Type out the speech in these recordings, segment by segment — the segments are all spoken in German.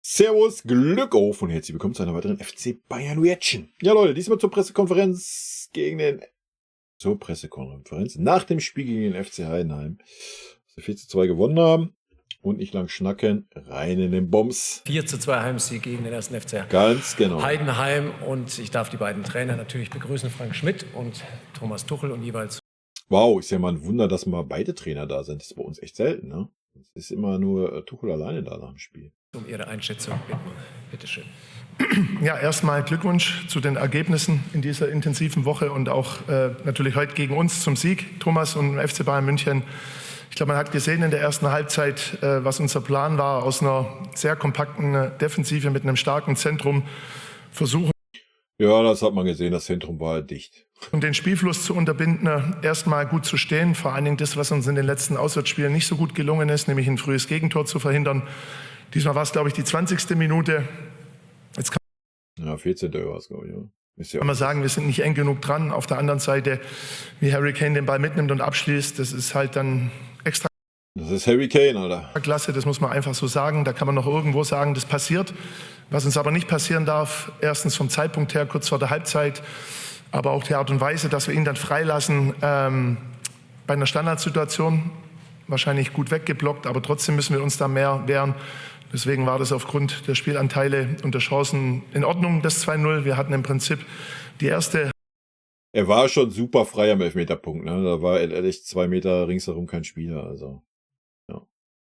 Servus, Glück auf und herzlich willkommen zu einer weiteren FC Bayern Reaction. Ja Leute, diesmal zur Pressekonferenz nach dem Spiel gegen den FC Heidenheim. Dass wir 4:2 gewonnen haben und nicht lang schnacken, rein in den Bombs. 4:2 Heimsieg gegen den 1. FC Ganz genau. Heidenheim, und ich darf die beiden Trainer natürlich begrüßen, Frank Schmidt und Thomas Tuchel, und jeweils. Wow, ist ja mal ein Wunder, dass mal beide Trainer da sind. Das ist bei uns echt selten, ne? Es ist immer nur Tuchel alleine da nach dem Spiel. Um Ihre Einschätzung bitten. Bitte schön. Ja, erstmal Glückwunsch zu den Ergebnissen in dieser intensiven Woche und auch natürlich heute gegen uns zum Sieg, Thomas und FC Bayern München. Ich glaube, man hat gesehen in der ersten Halbzeit, was unser Plan war, aus einer sehr kompakten Defensive mit einem starken Zentrum versuchen. Ja, das hat man gesehen, das Zentrum war dicht. Und den Spielfluss zu unterbinden, erstmal gut zu stehen, vor allen Dingen das, was uns in den letzten Auswärtsspielen nicht so gut gelungen ist, nämlich ein frühes Gegentor zu verhindern. Diesmal war es, glaube ich, die 20. Minute. Jetzt Ja, 14. war es, glaube ich. Ja. Kann man sagen, wir sind nicht eng genug dran. Auf der anderen Seite, wie Harry Kane den Ball mitnimmt und abschließt, das ist halt dann extra Das ist Harry Kane, Alter. klasse, das muss man einfach so sagen. Da kann man noch irgendwo sagen, das passiert. Was uns aber nicht passieren darf, erstens vom Zeitpunkt her, kurz vor der Halbzeit, aber auch die Art und Weise, dass wir ihn dann freilassen bei einer Standardsituation, wahrscheinlich gut weggeblockt, aber trotzdem müssen wir uns da mehr wehren. Deswegen war das aufgrund der Spielanteile und der Chancen in Ordnung, das 2:0. Wir hatten im Prinzip die erste. Er war schon super frei am Elfmeterpunkt, ne? Da war echt 2 Meter ringsherum kein Spieler, also.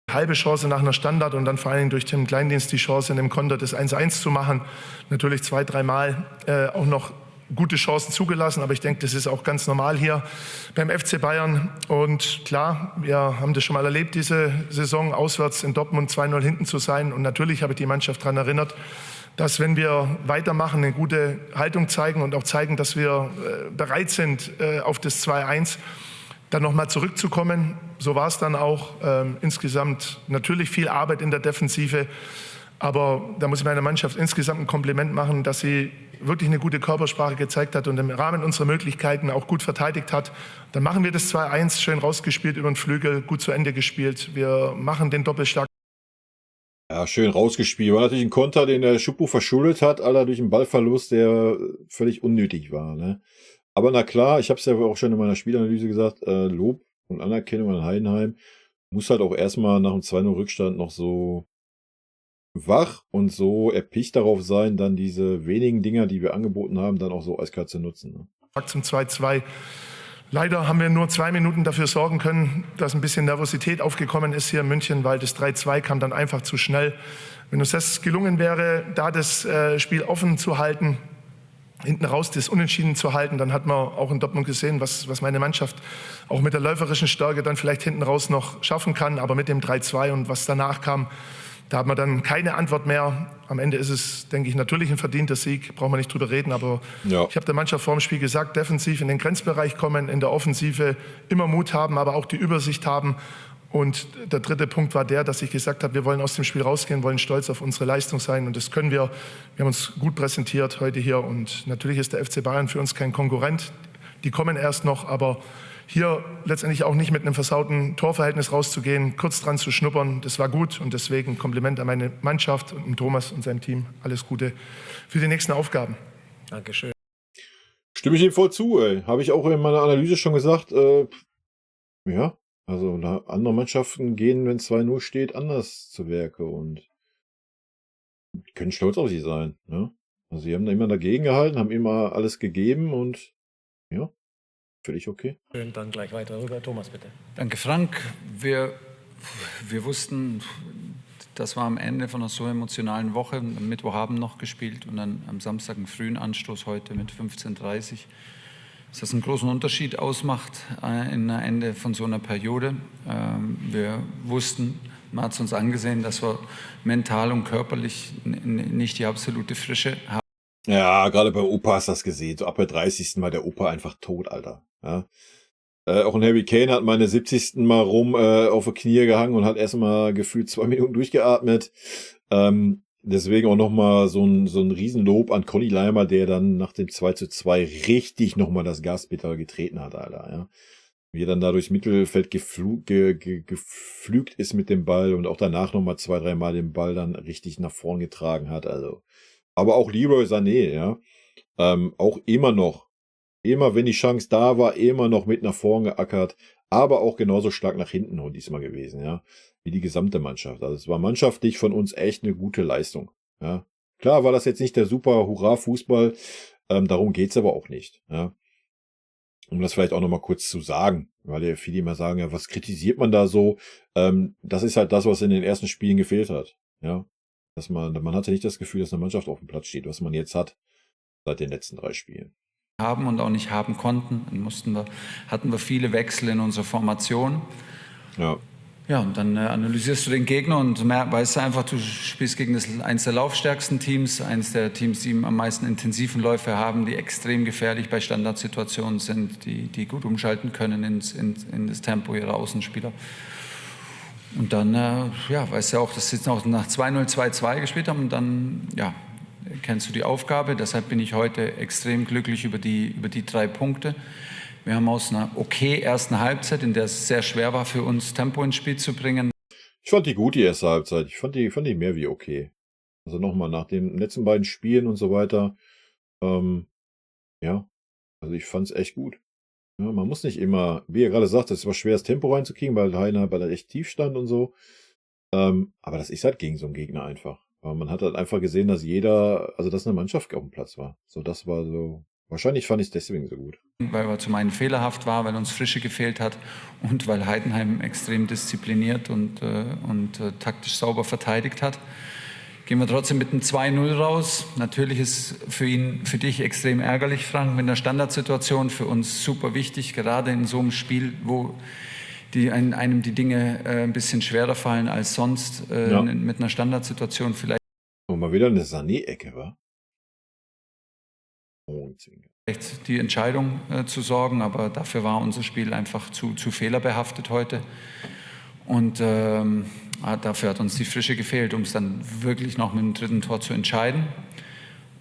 Halbe Chance nach einer Standard und dann vor allen Dingen durch Tim Kleindienst die Chance in dem Konter das 1:1 zu machen. Natürlich 2-3 Mal auch noch gute Chancen zugelassen, aber ich denke, das ist auch ganz normal hier beim FC Bayern. Und klar, wir haben das schon mal erlebt, diese Saison, auswärts in Dortmund 2:0 hinten zu sein. Und natürlich habe ich die Mannschaft daran erinnert, dass wenn wir weitermachen, eine gute Haltung zeigen und auch zeigen, dass wir bereit sind, auf das 2:1 dann nochmal zurückzukommen. So war es dann auch. Insgesamt natürlich viel Arbeit in der Defensive. Aber da muss ich meiner Mannschaft insgesamt ein Kompliment machen, dass sie wirklich eine gute Körpersprache gezeigt hat und im Rahmen unserer Möglichkeiten auch gut verteidigt hat. Dann machen wir das 2:1, schön rausgespielt über den Flügel, gut zu Ende gespielt. Wir machen den Doppelstark. Ja, schön rausgespielt. War natürlich ein Konter, den der Schuppo verschuldet hat, Alter, durch einen Ballverlust, der völlig unnötig war, ne? Aber na klar, ich habe es ja auch schon in meiner Spielanalyse gesagt, Lob und Anerkennung an Heidenheim muss halt auch erstmal nach dem 2:0 Rückstand noch so wach und so erpicht darauf sein, dann diese wenigen Dinger, die wir angeboten haben, dann auch so eiskalt zu nutzen. Ne? Zum 2:2. Leider haben wir nur 2 Minuten dafür sorgen können, dass ein bisschen Nervosität aufgekommen ist hier in München, weil das 3:2 kam dann einfach zu schnell. Wenn uns das gelungen wäre, da das Spiel offen zu halten, hinten raus das Unentschieden zu halten, dann hat man auch in Dortmund gesehen, was meine Mannschaft auch mit der läuferischen Stärke dann vielleicht hinten raus noch schaffen kann. Aber mit dem 3:2 und was danach kam, da hat man dann keine Antwort mehr. Am Ende ist es, denke ich, natürlich ein verdienter Sieg, brauchen wir nicht drüber reden. Aber ja, ich habe der Mannschaft vor dem Spiel gesagt, defensiv in den Grenzbereich kommen, in der Offensive immer Mut haben, aber auch die Übersicht haben. Und der dritte Punkt war der, dass ich gesagt habe, wir wollen aus dem Spiel rausgehen, wollen stolz auf unsere Leistung sein. Und das können wir. Wir haben uns gut präsentiert heute hier. Und natürlich ist der FC Bayern für uns kein Konkurrent. Die kommen erst noch. Aber hier letztendlich auch nicht mit einem versauten Torverhältnis rauszugehen, kurz dran zu schnuppern, das war gut. Und deswegen Kompliment an meine Mannschaft und Thomas und seinem Team. Alles Gute für die nächsten Aufgaben. Dankeschön. Stimme ich ihm voll zu, ey. Habe ich auch in meiner Analyse schon gesagt. Ja. Also andere Mannschaften gehen, wenn 2:0 steht, anders zu Werke und können stolz auf sie sein. Ne? Also sie haben da immer dagegen gehalten, haben immer alles gegeben und ja, völlig okay. Schön, dann gleich weiter rüber. Thomas, bitte. Danke, Frank. Wir wussten, das war am Ende von einer so emotionalen Woche. Am Mittwochabend noch gespielt und dann am Samstag einen frühen Anstoß heute mit 15:30 Uhr. Dass das einen großen Unterschied ausmacht in der Ende von so einer Periode. Wir wussten, man hat es uns angesehen, dass wir mental und körperlich nicht die absolute Frische haben. Ja, gerade beim Opa hast du das gesehen. So ab der 30. war der Opa einfach tot, Alter. Ja. Auch ein Harry Kane hat meine 70. Mal rum auf die Knie gehangen und hat erstmal gefühlt 2 Minuten durchgeatmet. Deswegen auch nochmal so ein Riesenlob an Conny Leimer, der dann nach dem 2:2 richtig nochmal das Gaspedal getreten hat, Alter. Ja. wie er dann da durchs Mittelfeld geflügt ist mit dem Ball und auch danach nochmal 2, 3 Mal den Ball dann richtig nach vorn getragen hat. Also, aber auch Leroy Sané, ja, auch immer wenn die Chance da war, immer noch mit nach vorn geackert, aber auch genauso stark nach hinten und diesmal gewesen, ja, wie die gesamte Mannschaft. Also es war mannschaftlich von uns echt eine gute Leistung, ja. Klar war das jetzt nicht der super Hurra-Fußball, darum geht's aber auch nicht, ja. Um das vielleicht auch nochmal kurz zu sagen, weil ja viele immer sagen, ja, was kritisiert man da so? Das ist halt das, was in den ersten Spielen gefehlt hat, ja. Man hatte nicht das Gefühl, dass eine Mannschaft auf dem Platz steht, was man jetzt hat, seit den letzten 3 Spielen. Haben und auch nicht haben konnten. Dann hatten wir viele Wechsel in unserer Formation. Ja. Ja, und dann analysierst du den Gegner und weißt einfach, du spielst gegen eines der laufstärksten Teams, eines der Teams, die am meisten intensiven Läufe haben, die extrem gefährlich bei Standardsituationen sind, die gut umschalten können in das Tempo ihrer Außenspieler. Und dann, weißt du auch, dass sie jetzt noch nach 2-0, 2-2 gespielt haben und dann, kennst du die Aufgabe. Deshalb bin ich heute extrem glücklich über die 3 Punkte. Wir haben aus einer ersten Halbzeit, in der es sehr schwer war für uns, Tempo ins Spiel zu bringen. Ich fand die gut, die erste Halbzeit. Ich fand die mehr wie okay. Also nochmal, nach den letzten beiden Spielen und so weiter. Also ich fand's echt gut. Ja, man muss nicht immer, wie er gerade sagt, es war schwer, das Tempo reinzukriegen, weil er echt tief stand und so. Aber das ist halt gegen so einen Gegner einfach. Aber man hat halt einfach gesehen, dass dass eine Mannschaft auf dem Platz war. So, das war so. Wahrscheinlich fand ich es deswegen so gut. Weil er zum einen fehlerhaft war, weil uns Frische gefehlt hat und weil Heidenheim extrem diszipliniert und taktisch sauber verteidigt hat. Gehen wir trotzdem mit einem 2-0 raus. Natürlich ist für dich extrem ärgerlich, Frank, mit einer Standardsituation, für uns super wichtig, gerade in so einem Spiel, wo einem die Dinge ein bisschen schwerer fallen als sonst, mit einer Standardsituation vielleicht. Und mal wieder eine Sané-Ecke, wa? Die Entscheidung zu sorgen, aber dafür war unser Spiel einfach zu fehlerbehaftet heute. Und dafür hat uns die Frische gefehlt, um es dann wirklich noch mit dem 3. Tor zu entscheiden.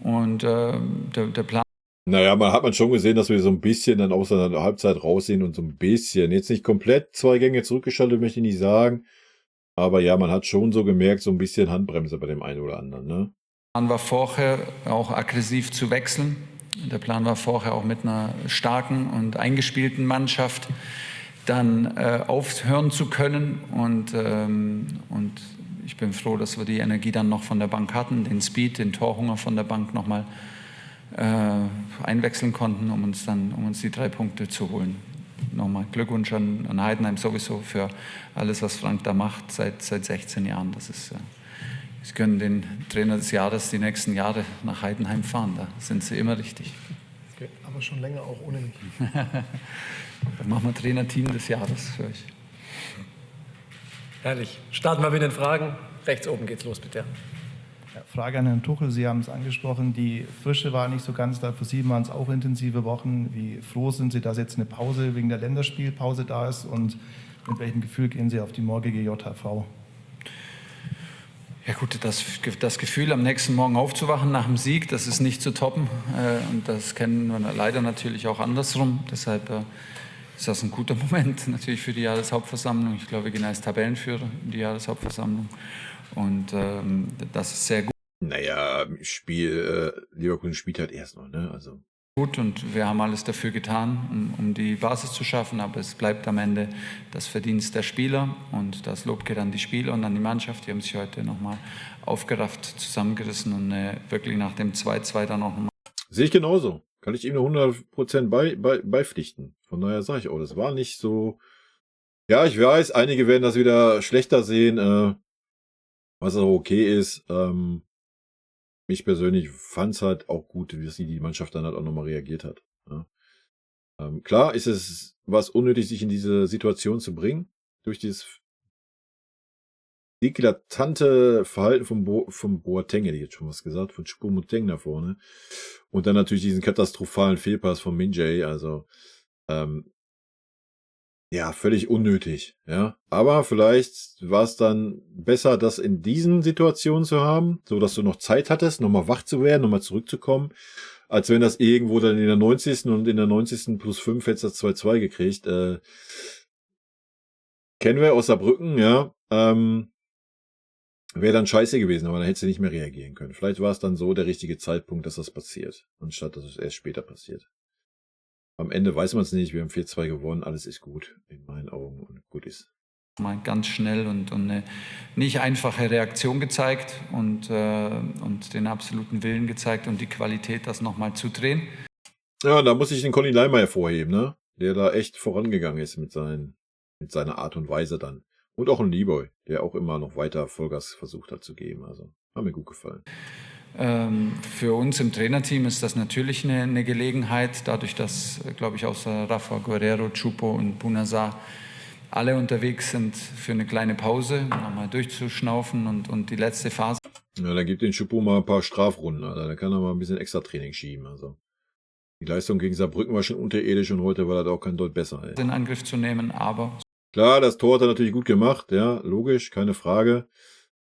Und der Plan. Naja, hat man schon gesehen, dass wir so ein bisschen dann aus der Halbzeit raussehen und so ein bisschen, jetzt nicht komplett 2 Gänge zurückgeschaltet, möchte ich nicht sagen. Aber ja, man hat schon so gemerkt, so ein bisschen Handbremse bei dem einen oder anderen, ne? Der Plan war vorher auch aggressiv zu wechseln. Der Plan war vorher auch mit einer starken und eingespielten Mannschaft dann aufhören zu können. Und ich bin froh, dass wir die Energie dann noch von der Bank hatten, den Speed, den Torhunger von der Bank nochmal einwechseln konnten, um uns die 3 Punkte zu holen. Nochmal Glückwunsch an Heidenheim sowieso für alles, was Frank da macht seit 16 Jahren. Sie können den Trainer des Jahres die nächsten Jahre nach Heidenheim fahren, da sind sie immer richtig. Okay, aber schon länger auch ohne mich. Dann machen wir Trainerteam des Jahres für euch. Herrlich. Starten wir mit den Fragen. Rechts oben geht's los, bitte. Ja, Frage an Herrn Tuchel, Sie haben es angesprochen, die Frische war nicht so ganz da, für Sie waren es auch intensive Wochen. Wie froh sind Sie, dass jetzt eine Pause wegen der Länderspielpause da ist und mit welchem Gefühl gehen Sie auf die morgige JHV? Ja gut, das Gefühl, am nächsten Morgen aufzuwachen nach dem Sieg, das ist nicht zu toppen. Und das kennen wir leider natürlich auch andersrum. Deshalb ist das ein guter Moment natürlich für die Jahreshauptversammlung. Ich glaube, wir gehen als Tabellenführer in die Jahreshauptversammlung. Und das ist sehr gut. Naja, Leverkusen spielt halt erst noch, ne? Also. Gut, und wir haben alles dafür getan, um die Basis zu schaffen, aber es bleibt am Ende das Verdienst der Spieler und das Lob geht an die Spieler und an die Mannschaft. Die haben sich heute nochmal aufgerafft, zusammengerissen und wirklich nach dem 2-2 dann auch nochmal. Sehe ich genauso. Kann ich ihm nur 100% beipflichten. Von daher sage ich auch, das war nicht so. Ja, ich weiß, einige werden das wieder schlechter sehen, was auch okay ist. Ich persönlich fand es halt auch gut, wie die Mannschaft dann halt auch nochmal reagiert hat. Ja. Klar ist es was unnötig, sich in diese Situation zu bringen, durch dieses eklatante Verhalten vom Boateng, hätte ich jetzt schon was gesagt, von Choupo-Moting da vorne. Und dann natürlich diesen katastrophalen Fehlpass von Min-Jae, also ja, völlig unnötig, ja. Aber vielleicht war es dann besser, das in diesen Situationen zu haben, so dass du noch Zeit hattest, nochmal wach zu werden, nochmal zurückzukommen. als wenn das irgendwo dann in der 90. und in der 90. +5 hättest du das 2-2 gekriegt. Kennen wir aus Saarbrücken, ja. Wäre dann scheiße gewesen, aber dann hättest du nicht mehr reagieren können. Vielleicht war es dann so der richtige Zeitpunkt, dass das passiert, anstatt dass es erst später passiert. Am Ende weiß man es nicht, wir haben 4-2 gewonnen, alles ist gut, in meinen Augen, und gut ist. Mal ganz schnell und eine nicht einfache Reaktion gezeigt und den absoluten Willen gezeigt und die Qualität, das nochmal zu drehen. Ja, da muss ich den Conny Leimer hervorheben, ne? Der da echt vorangegangen ist mit seiner Art und Weise dann. Und auch ein Leeboy, der auch immer noch weiter Vollgas versucht hat zu geben. Also, hat mir gut gefallen. Für uns im Trainerteam ist das natürlich eine Gelegenheit, dadurch, dass, glaube ich, außer Rafa Guerrero, Chupo und Bunazar alle unterwegs sind für eine kleine Pause, nochmal durchzuschnaufen und die letzte Phase. Ja, dann gibt den Chupo mal ein paar Strafrunden, Alter. Da kann er mal ein bisschen extra Training schieben. Also, die Leistung gegen Saarbrücken war schon unterirdisch und heute war das auch kein Deut besser. Ey. In Angriff zu nehmen, aber Klar, das Tor hat er natürlich gut gemacht, ja, logisch, keine Frage.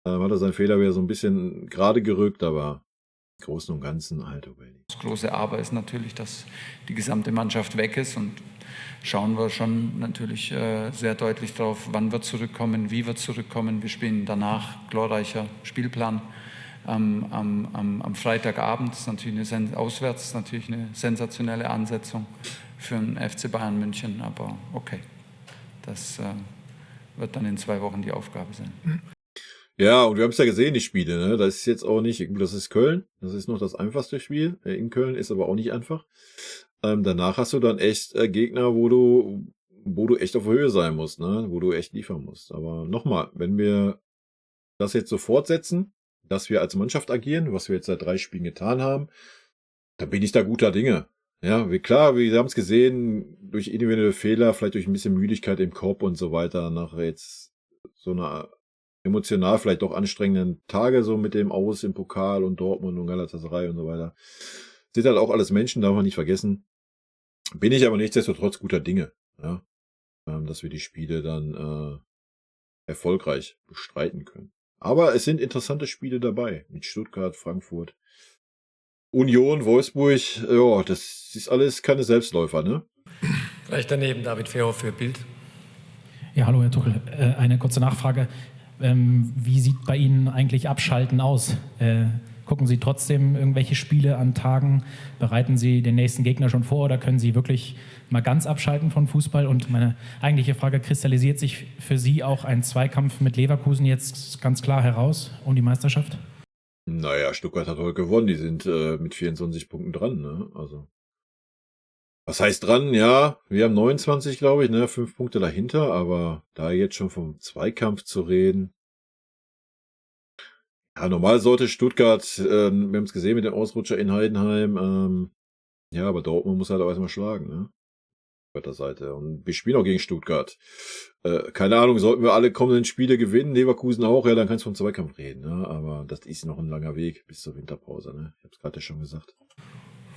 Hat er seinen Fehler wieder so ein bisschen gerade gerückt, aber im Großen und Ganzen halt okay. das große Aber ist natürlich, dass die gesamte Mannschaft weg ist und schauen wir schon natürlich sehr deutlich drauf, wann wir zurückkommen, wie wir zurückkommen. Wir spielen danach glorreicher Spielplan am Freitagabend. Das ist natürlich auswärts, ist natürlich eine sensationelle Ansetzung für den FC Bayern München, aber okay. Das wird dann in 2 Wochen die Aufgabe sein. Ja, und wir haben es ja gesehen, die Spiele, ne? Das ist jetzt auch nicht, das ist Köln, das ist noch das einfachste Spiel. In Köln ist aber auch nicht einfach. Danach hast du dann echt Gegner, wo du echt auf Höhe sein musst, ne? Wo du echt liefern musst. Aber nochmal, wenn wir das jetzt so fortsetzen, dass wir als Mannschaft agieren, was wir jetzt seit 3 Spielen getan haben, dann bin ich da guter Dinge. Ja, klar, wir haben es gesehen, durch individuelle Fehler, vielleicht durch ein bisschen Müdigkeit im Kopf und so weiter, nach jetzt so einer emotional vielleicht doch anstrengenden Tage, so mit dem Aus im Pokal und Dortmund und Galatasaray und so weiter. Sind halt auch alles Menschen, darf man nicht vergessen. Bin ich aber nichtsdestotrotz guter Dinge, ja, dass wir die Spiele dann erfolgreich bestreiten können. Aber es sind interessante Spiele dabei, mit Stuttgart, Frankfurt, Union, Wolfsburg, ja, das ist alles keine Selbstläufer, ne? Vielleicht daneben David Fehoff für Bild. Ja, hallo Herr Tuchel. Eine kurze Nachfrage. Wie sieht bei Ihnen eigentlich Abschalten aus? Gucken Sie trotzdem irgendwelche Spiele an Tagen? Bereiten Sie den nächsten Gegner schon vor oder können Sie wirklich mal ganz abschalten von Fußball? Und meine eigentliche Frage, kristallisiert sich für Sie auch ein Zweikampf mit Leverkusen jetzt ganz klar heraus um die Meisterschaft? Naja, Stuttgart hat heute gewonnen, die sind mit 24 Punkten dran, ne? Also. Was heißt dran? Ja, wir haben 29, glaube ich, ne? 5 Punkte dahinter, aber da jetzt schon vom Zweikampf zu reden. Ja, normal sollte Stuttgart, wir haben es gesehen mit dem Ausrutscher in Heidenheim, ja, aber Dortmund muss halt auch erstmal schlagen, ne? Auf der Seite. Und wir spielen auch gegen Stuttgart. Keine Ahnung, sollten wir alle kommenden Spiele gewinnen, Leverkusen auch, ja, dann kannst du vom Zweikampf reden, ne? Aber das ist noch ein langer Weg bis zur Winterpause, ne? Ich habe es gerade ja schon gesagt.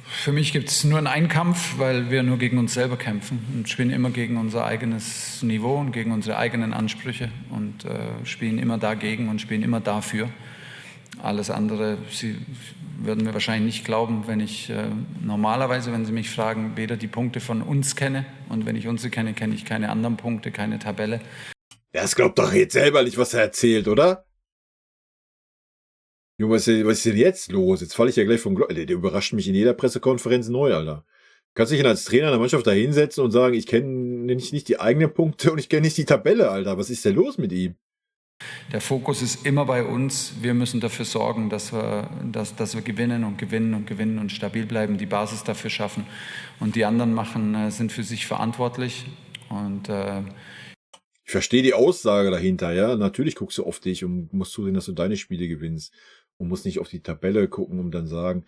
Für mich gibt es nur einen Einkampf, weil wir nur gegen uns selber kämpfen und spielen immer gegen unser eigenes Niveau und gegen unsere eigenen Ansprüche und spielen immer dagegen und spielen immer dafür. Alles andere, Sie würden mir wahrscheinlich nicht glauben, wenn ich normalerweise, wenn Sie mich fragen, weder die Punkte von uns kenne und wenn ich unsere kenne, kenne ich keine anderen Punkte, keine Tabelle. Das glaubt doch jetzt selber nicht, was er erzählt, oder? Junge, was ist denn jetzt los? Jetzt falle ich ja gleich vom Glock. Der überrascht mich in jeder Pressekonferenz neu, Alter. Du kannst dich denn als Trainer der Mannschaft da hinsetzen und sagen, ich kenne nicht die eigenen Punkte und ich kenne nicht die Tabelle, Alter. Was ist denn los mit ihm? Der Fokus ist immer bei uns. Wir müssen dafür sorgen, dass wir gewinnen und gewinnen und gewinnen und stabil bleiben, die Basis dafür schaffen. Und die anderen sind für sich verantwortlich. Und ich verstehe die Aussage dahinter, ja. Natürlich guckst du auf dich und musst zusehen, dass du deine Spiele gewinnst. Und musst nicht auf die Tabelle gucken und dann sagen,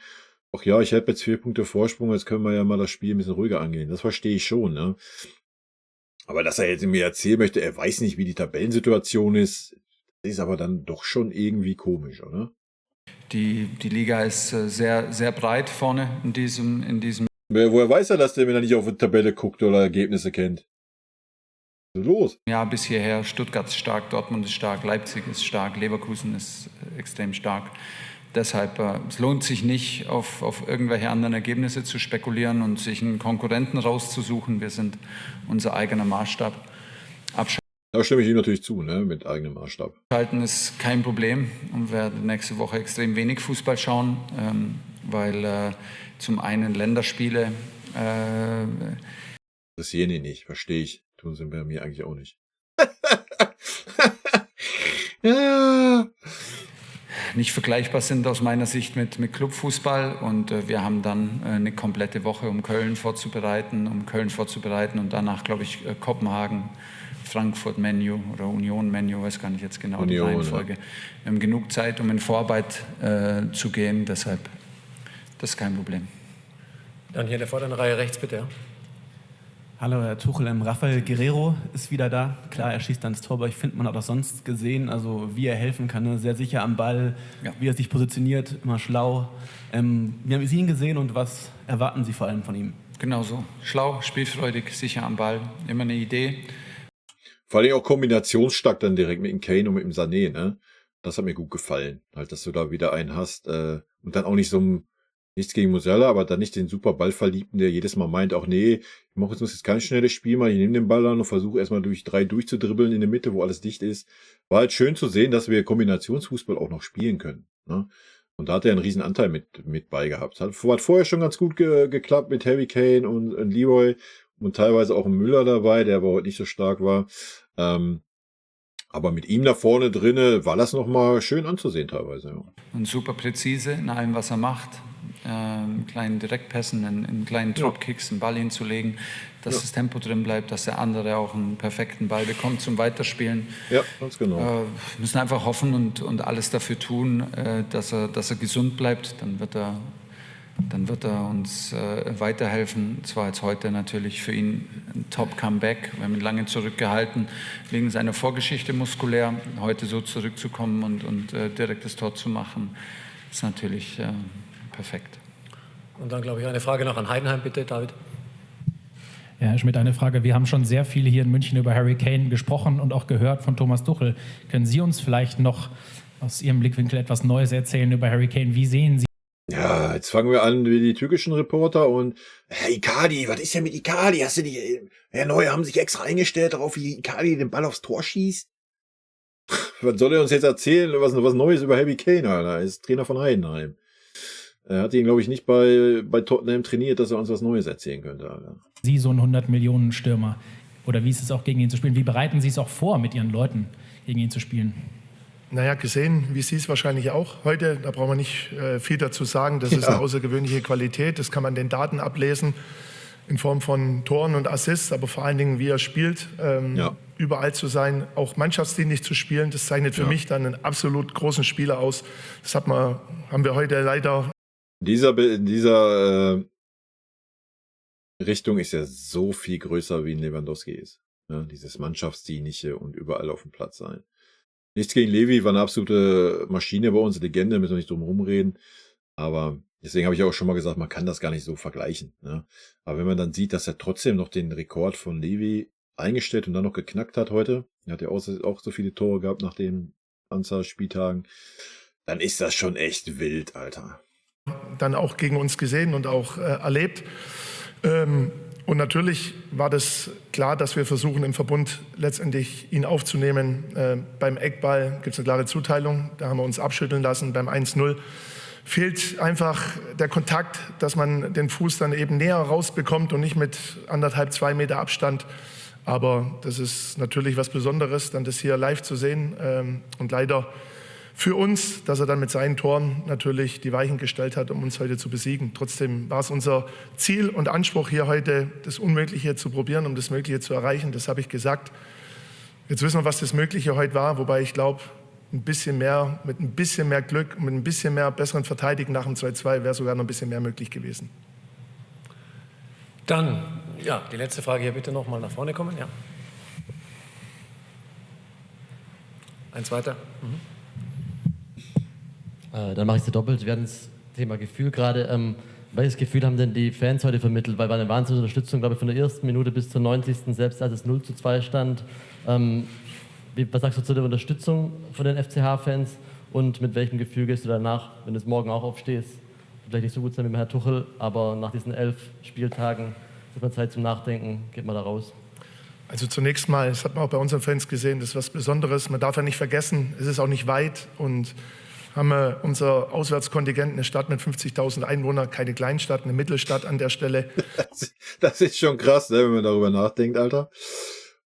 ach ja, ich habe jetzt 4 Punkte Vorsprung, jetzt können wir ja mal das Spiel ein bisschen ruhiger angehen. Das verstehe ich schon, ne? Aber dass er jetzt mir erzählen möchte, er weiß nicht, wie die Tabellensituation ist, ist aber dann doch schon irgendwie komisch, oder? Die Liga ist sehr, sehr breit vorne in diesem. Woher weiß er das denn, wenn er nicht auf die Tabelle guckt oder Ergebnisse kennt? Was ist los? Ja, bis hierher. Stuttgart ist stark, Dortmund ist stark, Leipzig ist stark, Leverkusen ist extrem stark. deshalb, es lohnt sich nicht, auf irgendwelche anderen Ergebnisse zu spekulieren und sich einen Konkurrenten rauszusuchen. Wir sind unser eigener Maßstab. Da stimme ich Ihnen natürlich zu, ne? Mit eigenem Maßstab. Abschalten ist kein Problem und werde nächste Woche extrem wenig Fußball schauen, weil zum einen Länderspiele. Das sehen die nicht, verstehe ich. Tun sie bei mir eigentlich auch nicht. Ja. Nicht vergleichbar sind aus meiner Sicht mit Clubfußball und wir haben dann eine komplette Woche, um Köln vorzubereiten und danach, glaube ich, Kopenhagen, Frankfurt, Menu oder Union, Menu, weiß gar nicht jetzt genau die Reihenfolge. Ja. Wir haben genug Zeit, um in Vorarbeit zu gehen, deshalb, das ist kein Problem. Dann hier in der vorderen Reihe rechts, bitte. Ja. Hallo Herr Tuchel, Rafael Guerrero ist wieder da. Klar, er schießt dann ins Tor, aber ich finde, man hat auch sonst gesehen, also wie er helfen kann, ne? Sehr sicher am Ball, ja. Wie er sich positioniert, immer schlau. Wie haben Sie ihn gesehen und was erwarten Sie vor allem von ihm? Genau so, schlau, spielfreudig, sicher am Ball, immer eine Idee. Vor allem auch kombinationsstark dann direkt mit dem Kane und mit dem Sané, ne? Das hat mir gut gefallen, halt, dass du da wieder einen hast und dann auch nicht so ein nichts gegen Musiala, aber dann nicht den super Ballverliebten, der jedes Mal meint, auch nee, ich mache jetzt kein schnelles Spiel mal, ich nehme den Ball an und versuche erstmal durch 3 durchzudribbeln in der Mitte, wo alles dicht ist. War halt schön zu sehen, dass wir Kombinationsfußball auch noch spielen können. Ne? Und da hat er einen riesen Anteil mit bei gehabt. Hat vorher schon ganz gut geklappt mit Harry Kane und Leroy und teilweise auch ein Müller dabei, der aber heute nicht so stark war. Aber mit ihm da vorne drinne war das nochmal schön anzusehen teilweise. Ja. Und super präzise in allem, was er macht. Kleinen Direktpässen, in kleinen Dropkicks einen Ball hinzulegen, dass das Tempo drin bleibt, dass der andere auch einen perfekten Ball bekommt zum Weiterspielen. Ja, ganz genau. Wir müssen einfach hoffen und alles dafür tun, dass er gesund bleibt. Dann wird er uns weiterhelfen. Zwar jetzt heute natürlich für ihn ein Top-Comeback. Wir haben ihn lange zurückgehalten wegen seiner Vorgeschichte muskulär. Heute so zurückzukommen und direkt das Tor zu machen, ist natürlich perfekt. Und dann, glaube ich, eine Frage noch an Heidenheim, bitte, David. Ja, Herr Schmidt, eine Frage. Wir haben schon sehr viel hier in München über Harry Kane gesprochen und auch gehört von Thomas Tuchel. Können Sie uns vielleicht noch aus Ihrem Blickwinkel etwas Neues erzählen über Harry Kane? Wie sehen Sie? Ja, jetzt fangen wir an wie die türkischen Reporter und Icardi, was ist denn mit Icardi? Hast du die, Herr Neuer haben sich extra eingestellt darauf, wie Icardi den Ball aufs Tor schießt? Was soll er uns jetzt erzählen? Was Neues über Harry Kane, Alter? Er ist Trainer von Heidenheim. Er hat ihn, glaube ich, nicht bei Tottenham trainiert, dass er uns was Neues erzählen könnte. Alter. Sie, so ein 100-Millionen-Stürmer. Oder wie ist es auch, gegen ihn zu spielen? Wie bereiten Sie es auch vor, mit Ihren Leuten gegen ihn zu spielen? Naja, gesehen, wie Sie es wahrscheinlich auch heute, da brauchen wir nicht viel dazu sagen. Das ist eine außergewöhnliche Qualität. Das kann man den Daten ablesen in Form von Toren und Assists, aber vor allen Dingen, wie er spielt, überall zu sein, auch mannschaftsdienlich zu spielen. Das zeichnet für mich dann einen absolut großen Spieler aus. Das haben wir heute leider. In dieser Richtung ist er so viel größer, wie ein Lewandowski ist. Ja, dieses Mannschaftsdienliche und überall auf dem Platz sein. Nichts gegen Levi, war eine absolute Maschine bei uns, Legende, müssen wir nicht drum rumreden. Aber deswegen habe ich auch schon mal gesagt, man kann das gar nicht so vergleichen. Ne? Aber wenn man dann sieht, dass er trotzdem noch den Rekord von Levi eingestellt und dann noch geknackt hat heute, er hat ja auch so viele Tore gehabt nach den Anzahl Spieltagen, dann ist das schon echt wild, Alter. Dann auch gegen uns gesehen und auch erlebt. Und natürlich war das klar, dass wir versuchen, im Verbund letztendlich ihn aufzunehmen. Beim Eckball gibt es eine klare Zuteilung, da haben wir uns abschütteln lassen. Beim 1-0 fehlt einfach der Kontakt, dass man den Fuß dann eben näher rausbekommt und nicht mit 1,5, 2 Meter Abstand. Aber das ist natürlich was Besonderes, dann das hier live zu sehen. Und leider für uns, dass er dann mit seinen Toren natürlich die Weichen gestellt hat, um uns heute zu besiegen. Trotzdem war es unser Ziel und Anspruch, hier heute das Unmögliche zu probieren, um das Mögliche zu erreichen. Das habe ich gesagt. Jetzt wissen wir, was das Mögliche heute war, wobei ich glaube, mit ein bisschen mehr Glück, mit ein bisschen mehr besseren Verteidigen nach dem 2-2 wäre sogar noch ein bisschen mehr möglich gewesen. Dann, ja, die letzte Frage hier bitte noch mal nach vorne kommen. Ja. Eins weiter. Dann mache ich es doppelt. Wir hatten das Thema Gefühl gerade. Welches Gefühl haben denn die Fans heute vermittelt? Weil war eine wahnsinnige Unterstützung, glaube ich, von der ersten Minute bis zur 90. Selbst als es 0-2 stand. Was sagst du zu der Unterstützung von den FCH-Fans? Und mit welchem Gefühl gehst du danach, wenn du morgen auch aufstehst? Vielleicht nicht so gut sein wie Herr Tuchel, aber nach diesen 11 Spieltagen hat man Zeit zum Nachdenken, geht man da raus. Also zunächst mal, das hat man auch bei unseren Fans gesehen, das ist was Besonderes. Man darf ja nicht vergessen, es ist auch nicht weit und haben wir unser Auswärtskontingent, eine Stadt mit 50.000 Einwohnern, keine Kleinstadt, eine Mittelstadt an der Stelle. Das ist schon krass, ne, wenn man darüber nachdenkt, Alter.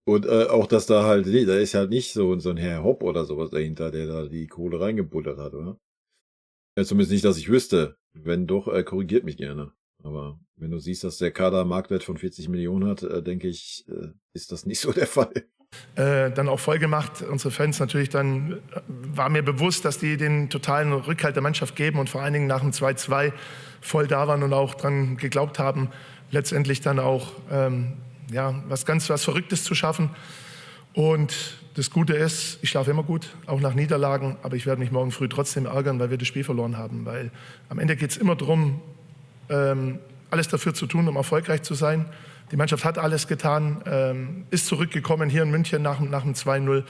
Und auch, dass da halt, da ist halt nicht so ein Herr Hopp oder sowas dahinter, der da die Kohle reingebuttert hat, oder? Ja, zumindest nicht, dass ich wüsste. Wenn doch, korrigiert mich gerne. Aber wenn du siehst, dass der Kader einen Marktwert von 40 Millionen hat, denke ich, ist das nicht so der Fall. Dann auch voll gemacht. Unsere Fans natürlich dann, war mir bewusst, dass die den totalen Rückhalt der Mannschaft geben und vor allen Dingen nach dem 2-2 voll da waren und auch dran geglaubt haben, letztendlich dann auch was Verrücktes zu schaffen. Und das Gute ist, ich schlafe immer gut, auch nach Niederlagen, aber ich werde mich morgen früh trotzdem ärgern, weil wir das Spiel verloren haben. Weil am Ende geht es immer darum, alles dafür zu tun, um erfolgreich zu sein. Die Mannschaft hat alles getan, ist zurückgekommen hier in München nach dem 2-0.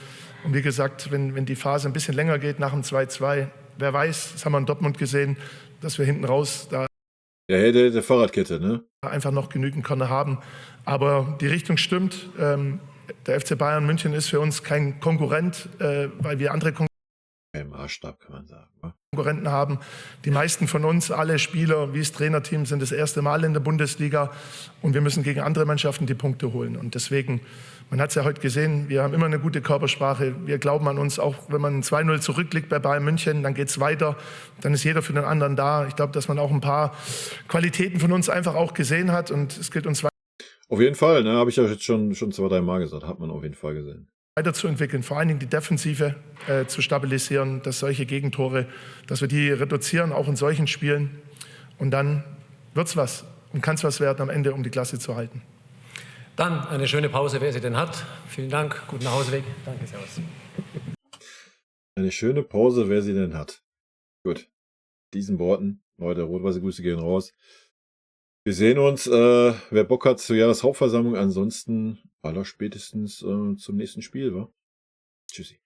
Und wie gesagt, wenn die Phase ein bisschen länger geht nach dem 2-2, wer weiß, das haben wir in Dortmund gesehen, dass wir hinten raus da Ja, der Fahrradkette, ne? einfach noch genügend Körner haben. Aber die Richtung stimmt. Der FC Bayern München ist für uns kein Konkurrent, weil wir andere Im Maßstab kann man sagen. Ne? Konkurrenten haben. Die meisten von uns, alle Spieler wie das Trainerteam, sind das erste Mal in der Bundesliga und wir müssen gegen andere Mannschaften die Punkte holen. Und deswegen, man hat es ja heute gesehen, wir haben immer eine gute Körpersprache. Wir glauben an uns, auch wenn man 2-0 zurückliegt bei Bayern München, dann geht es weiter. Dann ist jeder für den anderen da. Ich glaube, dass man auch ein paar Qualitäten von uns einfach auch gesehen hat und es gilt uns Auf jeden Fall, ne? Habe ich ja jetzt schon 2-3 Mal gesagt. Hat man auf jeden Fall gesehen. weiterzuentwickeln, vor allen Dingen die Defensive zu stabilisieren, dass solche Gegentore, dass wir die reduzieren, auch in solchen Spielen. Und dann wird's was und kann es was werden am Ende, um die Klasse zu halten. Dann eine schöne Pause, wer sie denn hat. Vielen Dank, guten Nachhauseweg. Danke, servus. Eine schöne Pause, wer sie denn hat. Gut, diesen Worten, Leute, rot-weiße Grüße gehen raus. Wir sehen uns, wer Bock hat, zur Jahreshauptversammlung. Ansonsten allerspätestens zum nächsten Spiel, wa? Tschüssi.